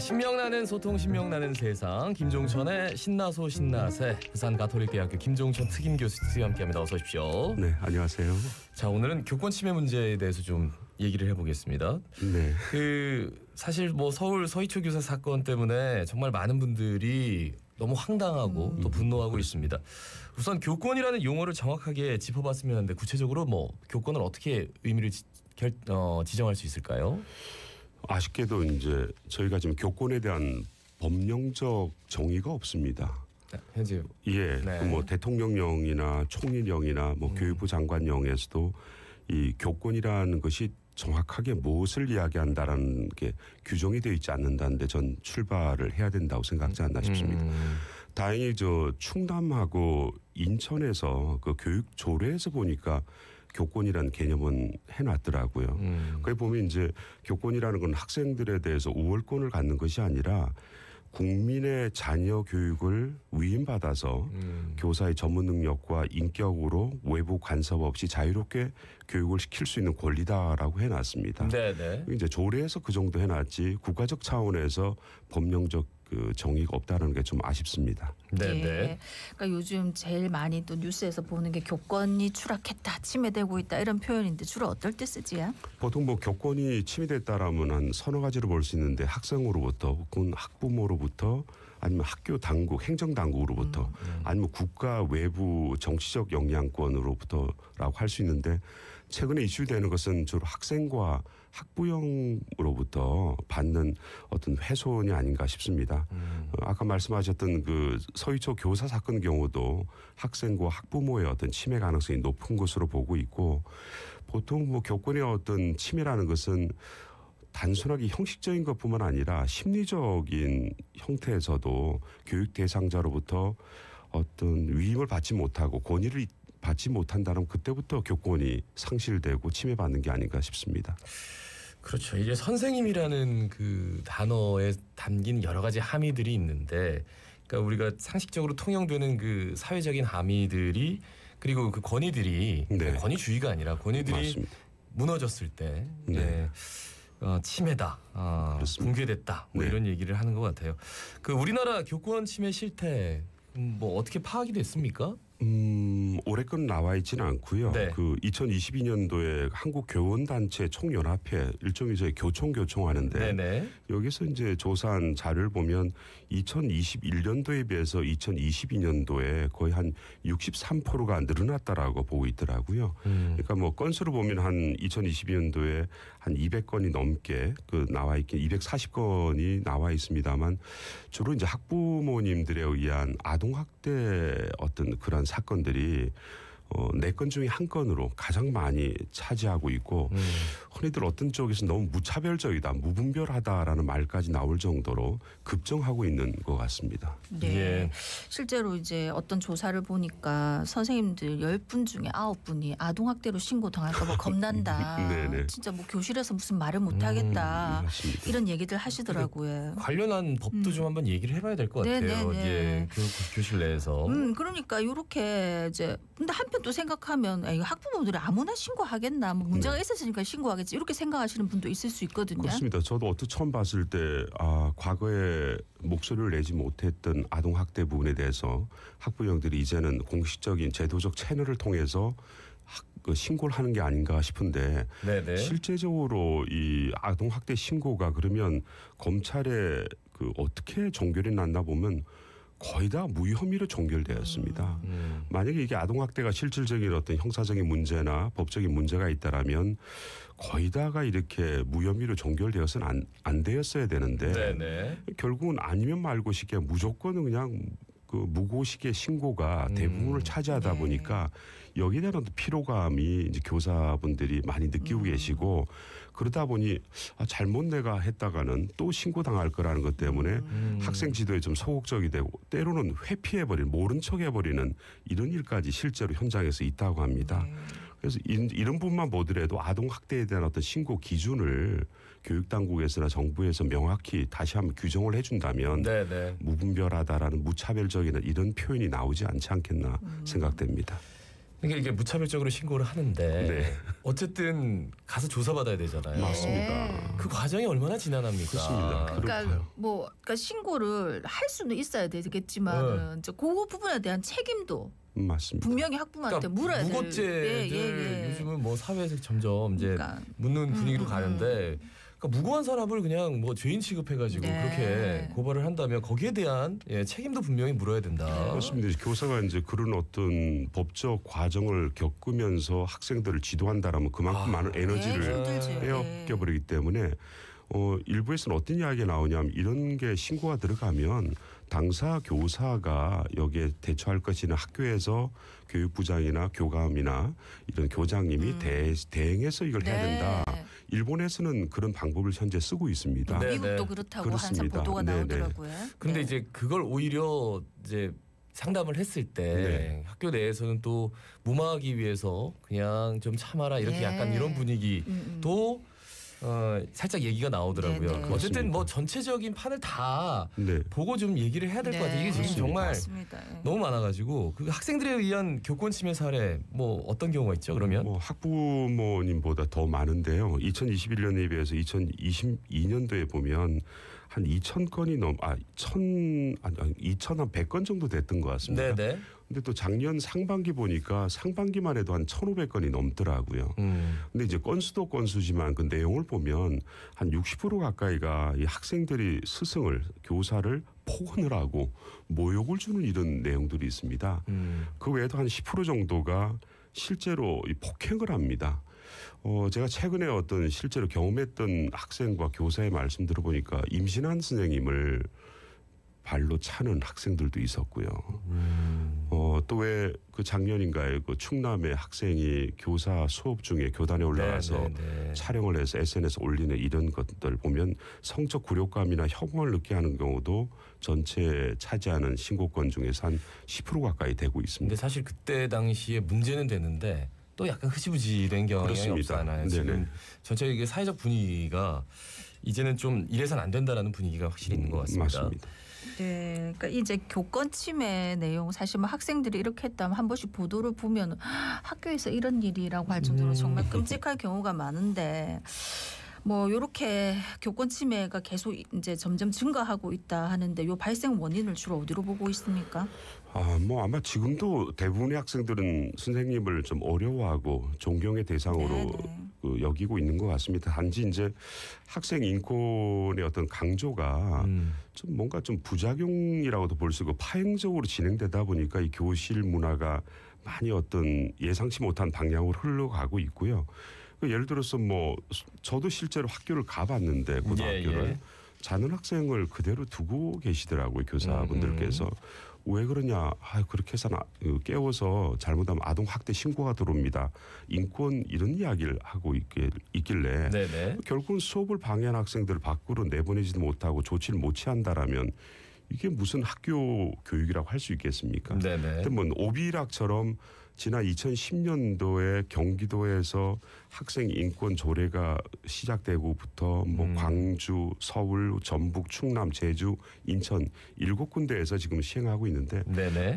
신명나는 소통, 신명나는 세상. 김종천의 신나소 신나세. 부산가톨릭대학교 김종천 특임교수와 함께합니다. 어서 오십시오. 네, 안녕하세요. 자, 오늘은 교권 침해 문제에 대해서 좀 얘기를 해보겠습니다. 네. 사실 뭐 서울 서희초 교사 사건 때문에 정말 많은 분들이 너무 황당하고 또 분노하고 있습니다. 우선 교권이라는 용어를 정확하게 짚어봤으면 하는데 구체적으로 뭐 교권을 어떻게 의미를 지정할 수 있을까요? 아쉽게도 이제 저희가 지금 교권에 대한 법령적 정의가 없습니다. 현재 예, 네. 뭐 대통령령이나 총리령이나 뭐 교육부 장관령에서도 이 교권이라는 것이 정확하게 무엇을 이야기한다라는 게 규정이 되어 있지 않는다는데 전 출발을 해야 된다고 생각하지 않나 싶습니다. 다행히 저 충남하고 인천에서 그 교육 조례에서 보니까 교권이라는 개념은 해놨더라고요. 거기 보면 이제 교권이라는 건 학생들에 대해서 우월권을 갖는 것이 아니라 국민의 자녀 교육을 위임받아서 교사의 전문 능력과 인격으로 외부 간섭 없이 자유롭게 교육을 시킬 수 있는 권리다라고 해놨습니다. 네네. 이제 조례에서 그 정도 해놨지 국가적 차원에서 법령적 그 정의가 없다는 게 좀 아쉽습니다. 네네. 예. 그러니까 요즘 제일 많이 또 뉴스에서 보는 게 교권이 추락했다, 침해되고 있다 이런 표현인데 주로 어떨 때 쓰지요? 보통 뭐 교권이 침해됐다라면 한 서너 가지로 볼 수 있는데 학생으로부터 혹은 학부모로부터 아니면 학교 당국, 행정 당국으로부터 아니면 국가 외부 정치적 영향권으로부터라고 할 수 있는데 최근에 이슈되는 것은 주로 학생과 학부형으로부터 받는 어떤 훼손이 아닌가 싶습니다. 아까 말씀하셨던 그 서희초 교사 사건 경우도 학생과 학부모의 어떤 침해 가능성이 높은 것으로 보고 있고 보통 뭐 교권의 어떤 침해라는 것은 단순하게 형식적인 것뿐만 아니라 심리적인 형태에서도 교육 대상자로부터 어떤 위임을 받지 못하고 권위를 받지 못한다면 그때부터 교권이 상실되고 침해받는 게 아닌가 싶습니다. 그렇죠. 이제 선생님이라는 그 단어에 담긴 여러 가지 함의들이 있는데, 그러니까 우리가 상식적으로 통용되는 그 사회적인 함의들이 그리고 그 권위들이 네. 권위주의가 아니라 권위들이 맞습니다. 무너졌을 때 네. 침해다, 붕괴됐다, 뭐 네. 이런 얘기를 하는 것 같아요. 그 우리나라 교권 침해 실태 뭐 어떻게 파악이 됐습니까? 올해 건 나와 있지는 않고요. 네. 그 2022년도에 한국교원단체 총연합회 일종의 저희 교총하는데 네네. 여기서 이제 조사한 자료를 보면 2021년도에 비해서 2022년도에 거의 한 63%가 늘어났다라고 보고 있더라고요. 그러니까 뭐 건수로 보면 한 2022년도에 한 200건이 넘게 그 나와 있긴 240건이 나와 있습니다만 주로 이제 학부모님들에 의한 아동학대 어떤 그런 사건들이 4건 중에 한 건으로 가장 많이 차지하고 있고 흔히들 어떤 쪽에서 너무 무차별적이다, 무분별하다라는 말까지 나올 정도로 급증하고 있는 것 같습니다. 네. 예. 실제로 이제 어떤 조사를 보니까 선생님들 10분 중에 9분이 아동학대로 신고당할까 봐 겁난다. 네네. 진짜 뭐 교실에서 무슨 말을 못하겠다. 맞습니다. 이런 얘기들 하시더라고요. 관련한 법도 좀 한번 얘기를 해봐야 될 것 같아요. 네네네. 예, 교실 내에서. 그러니까 이렇게 이제 근데 한편 또 생각하면 이거 학부모들이 아무나 신고하겠나, 뭐 문제가 있었으니까 신고하겠지 이렇게 생각하시는 분도 있을 수 있거든요. 그렇습니다. 저도 어떻게 처음 봤을 때 과거에 목소리를 내지 못했던 아동학대 부분에 대해서 학부형들이 이제는 공식적인 제도적 채널을 통해서 신고를 하는 게 아닌가 싶은데 네네. 실제적으로 이 아동학대 신고가 그러면 검찰에 그 어떻게 종결이 났나 보면 거의 다 무혐의로 종결되었습니다. 만약에 이게 아동학대가 실질적인 어떤 형사적인 문제나 법적인 문제가 있다라면 거의 다가 이렇게 무혐의로 종결되어서는 안 되었어야 되는데 네네. 결국은 아니면 말고 싶게 무조건 그냥 그 무고식의 신고가 대부분을 차지하다 네. 보니까 여기에 대한 피로감이 이제 교사분들이 많이 느끼고 계시고 그러다 보니 잘못 내가 했다가는 또 신고당할 거라는 것 때문에 학생 지도에 좀 소극적이 되고 때로는 회피해버리는 모른 척 해버리는 이런 일까지 실제로 현장에서 있다고 합니다. 그래서 이런 부분만 보더라도 아동학대에 대한 어떤 신고 기준을 교육당국에서나 정부에서 명확히 다시 한번 규정을 해준다면 네네. 무분별하다라는 무차별적인 이런 표현이 나오지 않지 않겠나 생각됩니다. 그러니까 이게 무차별적으로 신고를 하는데 네. 어쨌든 가서 조사받아야 되잖아요. 맞습니다. 그 과정이 얼마나 지난합니까? 그렇습니다. 그러니까 그러니까 신고를 할 수는 있어야 되겠지만 이제 그 부분에 대한 책임도 맞습니다. 분명히 학부모한테 물어야 될. 무고죄들 요즘은 뭐 사회에서 점점 이제 그러니까. 묻는 분위기로 가는데 그러니까 무고한 사람을 그냥 뭐 죄인 취급해가지고 네. 그렇게 고발을 한다면 거기에 대한 책임도 분명히 물어야 된다. 그렇습니다. 교사가 이제 그런 어떤 법적 과정을 겪으면서 학생들을 지도한다라면 그만큼 많은 에너지를 힘들지. 빼앗겨버리기 때문에 일부에서는 어떤 이야기가 나오냐면 이런 게 신고가 들어가면 당사 교사가 여기에 대처할 것이나 학교에서 교육부장이나 교감이나 이런 교장님이 대행해서 이걸 해야 된다. 일본에서는 그런 방법을 현재 쓰고 있습니다. 네. 미국도 그렇다고 항상 그렇습니다. 보도가 네네. 나오더라고요. 근데 네. 이제 그걸 오히려 이제 상담을 했을 때 네. 학교 내에서는 또 무마하기 위해서 그냥 좀 참아라 이렇게 네. 약간 이런 분위기도 살짝 얘기가 나오더라고요. 네, 네. 어쨌든 뭐 전체적인 판을 다 네. 보고 좀 얘기를 해야 될 것 같아요. 이게 지금 그렇습니다. 정말 맞습니다. 너무 많아가지고 그 학생들에 의한 교권 침해 사례 뭐 어떤 경우가 있죠? 그러면 뭐 학부모님보다 더 많은데요. 2021년에 비해서 2022년도에 보면 한 2,000건이 2,100건 정도 됐던 것 같습니다. 네네. 근데 또 작년 상반기 보니까 상반기만 해도 한 1,500건이 넘더라고요. 근데 이제 건수도 건수지만 그 내용을 보면 한 60% 가까이가 이 학생들이 스승을 교사를 폭언을 하고 모욕을 주는 이런 내용들이 있습니다. 그 외에도 한 10% 정도가 실제로 이 폭행을 합니다. 제가 최근에 어떤 실제로 경험했던 학생과 교사의 말씀 들어보니까 임신한 선생님을 발로 차는 학생들도 있었고요. 또 왜 그 작년인가에 그 충남의 학생이 교사 수업 중에 교단에 올라가서 촬영을 해서 SNS에 올리는 이런 것들 보면 성적 굴욕감이나 혐오를 느끼게 하는 경우도 전체에 차지하는 신고건 중에서 한 10% 가까이 되고 있습니다. 근데 사실 그때 당시에 문제는 되는데 또 약간 흐지부지된 경향이 그렇습니다. 없잖아요. 지금 네네. 전체 이게 사회적 분위기가 이제는 좀 이래선 안 된다라는 분위기가 확실히 있는 것 같습니다. 맞습니다. 네, 그러니까 이제 교권 침해 내용 사실 뭐 학생들이 이렇게 했다면 한 번씩 보도를 보면 학교에서 이런 일이라고 할 정도로 정말 끔찍할 경우가 많은데 뭐 이렇게 교권 침해가 계속 이제 점점 증가하고 있다 하는데 요 발생 원인을 주로 어디로 보고 있습니까? 뭐 아마 지금도 대부분의 학생들은 선생님을 좀 어려워하고 존경의 대상으로 그 여기고 있는 것 같습니다. 단지 이제 학생 인권의 어떤 강조가 좀 뭔가 좀 부작용이라고도 볼 수 있고 파행적으로 진행되다 보니까 이 교실 문화가 많이 어떤 예상치 못한 방향으로 흘러가고 있고요. 예를 들어서 뭐 저도 실제로 학교를 가봤는데 고등학교를 자는 학생을 그대로 두고 계시더라고요. 교사분들께서. 왜 그러냐? 그렇게 해서 깨워서 잘못하면 아동 학대 신고가 들어옵니다. 인권 이런 이야기를 하고 있길래 결국은 수업을 방해한 학생들을 밖으로 내보내지도 못하고 조치를 못 취한다라면 이게 무슨 학교 교육이라고 할 수 있겠습니까? 근데 뭐 오비락처럼 지난 2010년도에 경기도에서 학생 인권 조례가 시작되고부터 뭐 광주, 서울, 전북, 충남, 제주, 인천 7군데에서 지금 시행하고 있는데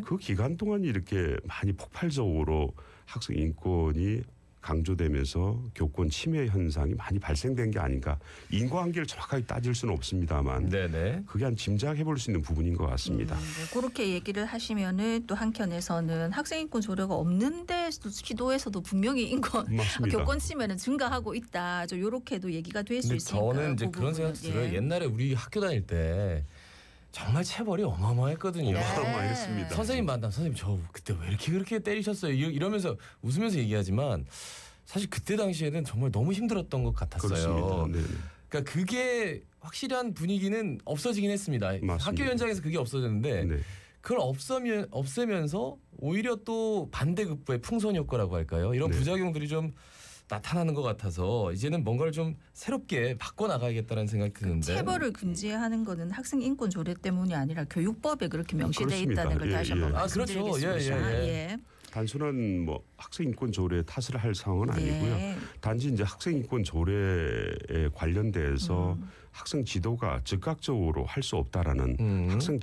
그 기간 동안 이렇게 많이 폭발적으로 학생 인권이 강조되면서 교권 침해 현상이 많이 발생된 게 아닌가. 인과관계를 정확하게 따질 수는 없습니다만 그게 한 짐작해볼 수 있는 부분인 것 같습니다. 그렇게 얘기를 하시면은 또 한켠에서는 학생인권 조례가 없는데 시도에서도 분명히 인권 교권 침해는 증가하고 있다. 좀 이렇게도 얘기가 될 수 있으니까. 저는 이제 그런 생각 들어요. 옛날에 우리 학교 다닐 때 정말 체벌이 어마어마했거든요. 어마어마했습니다. 선생님 만나면 선생님 저 그때 왜 이렇게 그렇게 때리셨어요? 이러면서 웃으면서 얘기하지만 사실 그때 당시에는 정말 너무 힘들었던 것 같았어요. 그러니까 그게 확실한 분위기는 없어지긴 했습니다. 맞습니다. 학교 현장에서 그게 없어졌는데 그걸 없애면서 오히려 또 반대급부의 풍선 효과라고 할까요? 이런 부작용들이 좀 나타나는 것 같아서 이제는 뭔가를 좀 새롭게 바꿔나가야겠다는 생각이 드는데 체벌을 금지하는 거는 학생 인권 조례 때문이 아니라 교육법에 그렇게 명시되어 있다는 걸 다시 한번 말씀드리겠습니다. 단순한 뭐 학생 인권 조례 탓을 할 상황은 아니고요. 단지 이제 학생 인권 조례에 관련돼서 학생 지도가 즉각적으로 할 수 없다라는 학생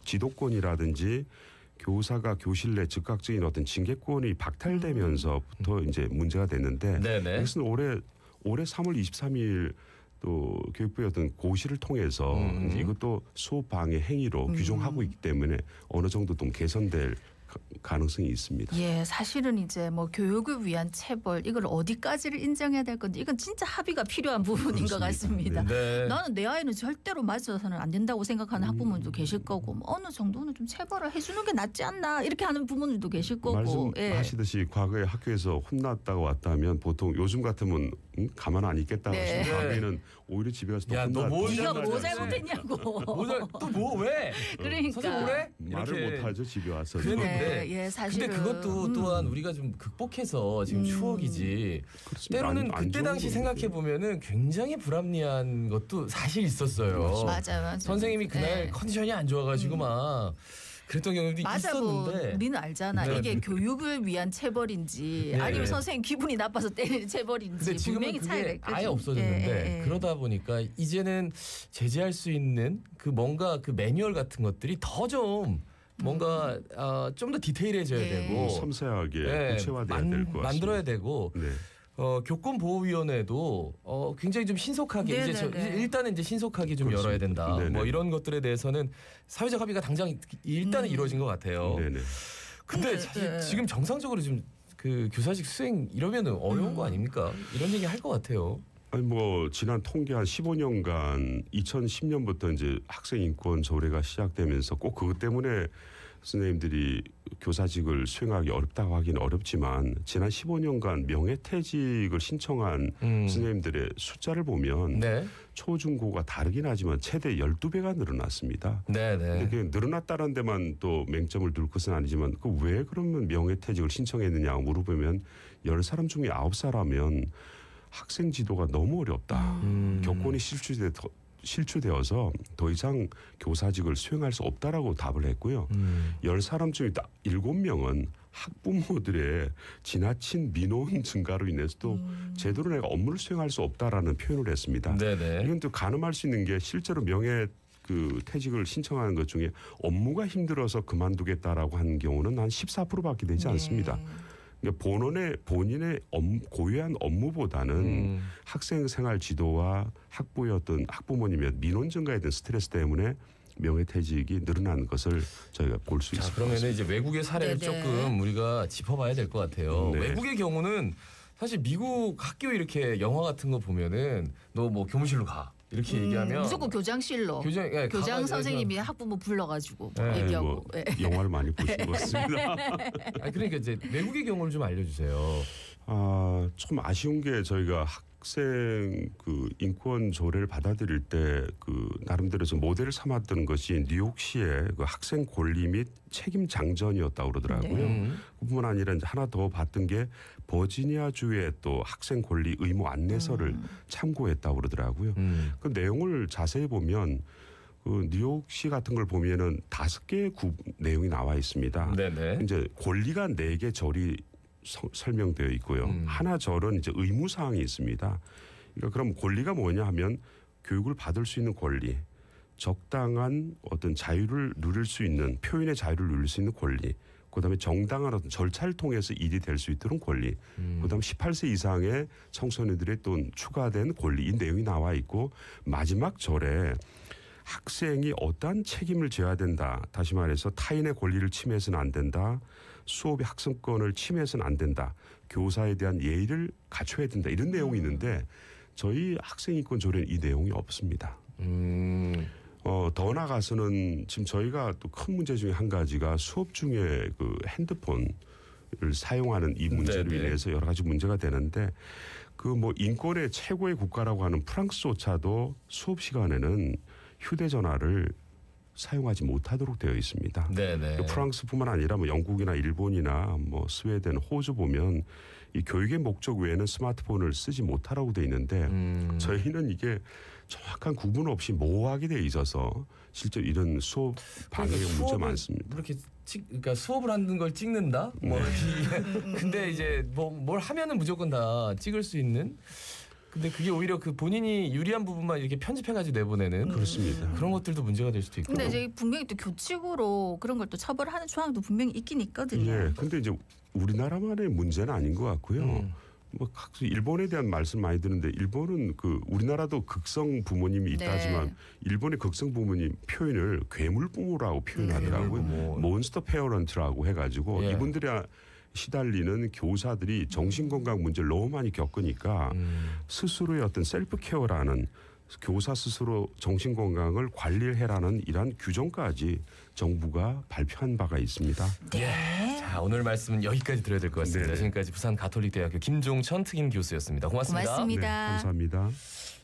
지도권이라든지 교사가 교실 내 즉각적인 어떤 징계권이 박탈되면서부터 이제 문제가 됐는데 네네. 이것은 올해 3월 23일 또 교육부의 어떤 고시를 통해서 이제 이것도 수업 방해 행위로 규정하고 있기 때문에 어느 정도 좀 개선될 가능성이 있습니다. 예, 사실은 이제 뭐 교육을 위한 체벌 이걸 어디까지를 인정해야 될 건지 이건 진짜 합의가 필요한 부분인 것 같습니다. 네. 나는 내 아이는 절대로 맞아서는 안 된다고 생각하는 학부모님도 계실 거고 뭐 어느 정도는 좀 체벌을 해주는 게 낫지 않나 이렇게 하는 부모님도 계실 거고. 말씀하시듯이 과거에 학교에서 혼났다가 왔다면 보통 요즘 같으면 가만 안 있겠다고 네. 하시는 과거에는 오히려 집에 가서 또 야, 너 뭐 네가 혼나지 뭐 않지? 잘못했냐고. 또뭐 왜? 그러니까. 선생님 뭐래? 말을 못하죠 집에 와서. 그랬는데 네, 예, 사실은. 근데 그것도 또한 우리가 좀 극복해서 지금 추억이지. 그렇습니다. 때로는 안 그때 좋은 당시 건데. 생각해 보면은 굉장히 불합리한 것도 사실 있었어요. 맞아요. 선생님이 그날 네. 컨디션이 안 좋아가지고 막 그랬던 경우도 맞아, 뭐 있었는데. 우리는 알잖아. 네. 이게 교육을 위한 체벌인지 네. 아니면 선생님 기분이 나빠서 때리는 체벌인지 근데 지금은 분명히 차이가 그게 있거든요. 아예 없어졌는데 예, 예. 그러다 보니까 이제는 제재할 수 있는 그 뭔가 그 매뉴얼 같은 것들이 더 좀 뭔가 좀 더 디테일해져야 예. 되고 섬세하게 예, 구체화돼야 될 것 같습니다. 만들어야 되고 네. 교권보호위원회도 굉장히 좀 신속하게 네네네. 일단은 이제 신속하게 좀 그렇습니다. 열어야 된다. 네네. 뭐 이런 것들에 대해서는 사회적 합의가 당장 일단은 이루어진 것 같아요. 네네. 근데 근데, 사실 네. 지금 정상적으로 좀 그 교사직 수행 이러면은 어려운 거 아닙니까? 이런 얘기 할 것 같아요. 아니 뭐 지난 통계 한 15년간 2010년부터 이제 학생 인권 조례가 시작되면서 꼭 그것 때문에 선생님들이 교사직을 수행하기 어렵다고 하기는 어렵지만 지난 15년간 명예퇴직을 신청한 선생님들의 숫자를 보면 네, 초중고가 다르긴 하지만 최대 12배가 늘어났습니다. 네, 근데 네. 그게 늘어났다는 데만 또 맹점을 둘 것은 아니지만 그 왜 그러면 명예퇴직을 신청했느냐고 물어보면 10사람 중에 9사람이면 학생 지도가 너무 어렵다. 교권이 실추되어서 더 이상 교사직을 수행할 수 없다라고 답을 했고요. 10사람 중에 딱 7명은 학부모들의 지나친 민원 증가로 인해서도 제대로 내가 업무를 수행할 수 없다라는 표현을 했습니다. 네, 네. 이건 또 가늠할 수 있는 게 실제로 명예 그 퇴직을 신청하는 것 중에 업무가 힘들어서 그만두겠다라고 하는 경우는 한 14%밖에 되지 않습니다. 네. 그러니까 본인의 고유한 업무보다는 학생 생활 지도와 학부의 어떤 학부모님의 민원 증가에 대한 스트레스 때문에 명예퇴직이 늘어나는 것을 저희가 볼 수 자, 있을 것 그러면 같습니다. 이제 외국의 사례를 네네. 조금 우리가 짚어봐야 될 것 같아요. 네. 외국의 경우는 사실 미국 학교 이렇게 영화 같은 거 보면은 너 뭐 교무실로 가 이렇게 얘기하면 무조건 교장실로 예, 교장 가가지고 선생님이 학부모 불러가지고 네, 네, 얘기하고. 뭐 예. 영화를 많이 보신 것 같습니다. 아니, 그러니까 이제 외국의 경우를 좀 알려주세요. 좀 아쉬운 게 저희가 학생 그 인권 조례를 받아들일 때 그 나름대로 좀 모델을 삼았던 것이 뉴욕시의 그 학생 권리 및 책임 장전이었다고 그러더라고요. 네. 그뿐만 아니라 이제 하나 더 봤던 게 버지니아주의 또 학생 권리 의무 안내서를 참고했다고 그러더라고요. 그 내용을 자세히 보면 그 뉴욕시 같은 걸 보면은 5개의 내용이 나와 있습니다. 네네. 이제 권리가 4개 절이 설명되어 있고요. 하나 절은 이제 의무 사항이 있습니다. 그러니까 그럼 권리가 뭐냐 하면 교육을 받을 수 있는 권리, 적당한 어떤 자유를 누릴 수 있는 표현의 자유를 누릴 수 있는 권리, 그다음에 정당한 어떤 절차를 통해서 일이 될 수 있도록 권리, 그다음 18세 이상의 청소년들의 또 추가된 권리 이 내용이 나와 있고 마지막 절에 학생이 어떠한 책임을 져야 된다. 다시 말해서 타인의 권리를 침해해서는 안 된다. 수업의 학습권을 침해해서는 안 된다. 교사에 대한 예의를 갖춰야 된다. 이런 내용이 있는데 저희 학생인권 조례는 이 내용이 없습니다. 더 나아가서는 지금 저희가 또 큰 문제 중에 한 가지가 수업 중에 그 핸드폰을 사용하는 이 문제로 네네. 인해서 여러 가지 문제가 되는데 그 뭐 인권의 최고의 국가라고 하는 프랑스조차도 수업 시간에는 휴대전화를 사용하지 못하도록 되어 있습니다. 네네. 프랑스뿐만 아니라 뭐 영국이나 일본이나 뭐 스웨덴, 호주 보면 이 교육의 목적 외에는 스마트폰을 쓰지 못하라고 돼 있는데 저희는 이게 정확한 구분 없이 모호하게 돼 있어서 실제 이런 수업 방해의 문제가 많습니다. 이렇게 그러니까 수업을 하는 걸 찍는다. 뭐 근데 이제 뭐 뭘 하면은 무조건 다 찍을 수 있는. 근데 그게 오히려 그 본인이 유리한 부분만 이렇게 편집해가지고 내보내는 그렇습니다. 그런 것들도 문제가 될 수도 있고. 근데 이제 분명히 또 교칙으로 그런 걸 또 처벌하는 조항도 분명히 있긴 있거든요. 예. 근데 이제 우리나라만의 문제는 아닌 것 같고요. 뭐 일본에 대한 말씀 많이 드는데 일본은 그 우리나라도 극성 부모님이 있다지만 네. 일본의 극성 부모님 표현을 괴물 부모라고 표현하더라고요. 괴물 부모. 몬스터 페어런트라고 해가지고 예. 이분들이 시달리는 교사들이 정신건강 문제를 너무 많이 겪으니까 스스로의 어떤 셀프 케어라는 교사 스스로 정신건강을 관리를 해라는 이러한 규정까지 정부가 발표한 바가 있습니다. 네. 자, 오늘 말씀은 여기까지 드려야 될 것 같습니다. 네네. 지금까지 부산 가톨릭대학교 김종천 특임 교수였습니다. 고맙습니다. 고맙습니다. 네, 감사합니다.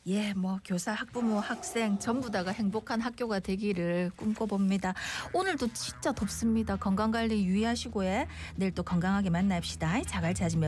예, 뭐 교사, 학부모, 학생 전부 다가 행복한 학교가 되기를 꿈꿔봅니다. 오늘도 진짜 덥습니다. 건강관리 유의하시고요. 내일 또 건강하게 만납시다. 자갈 찾으며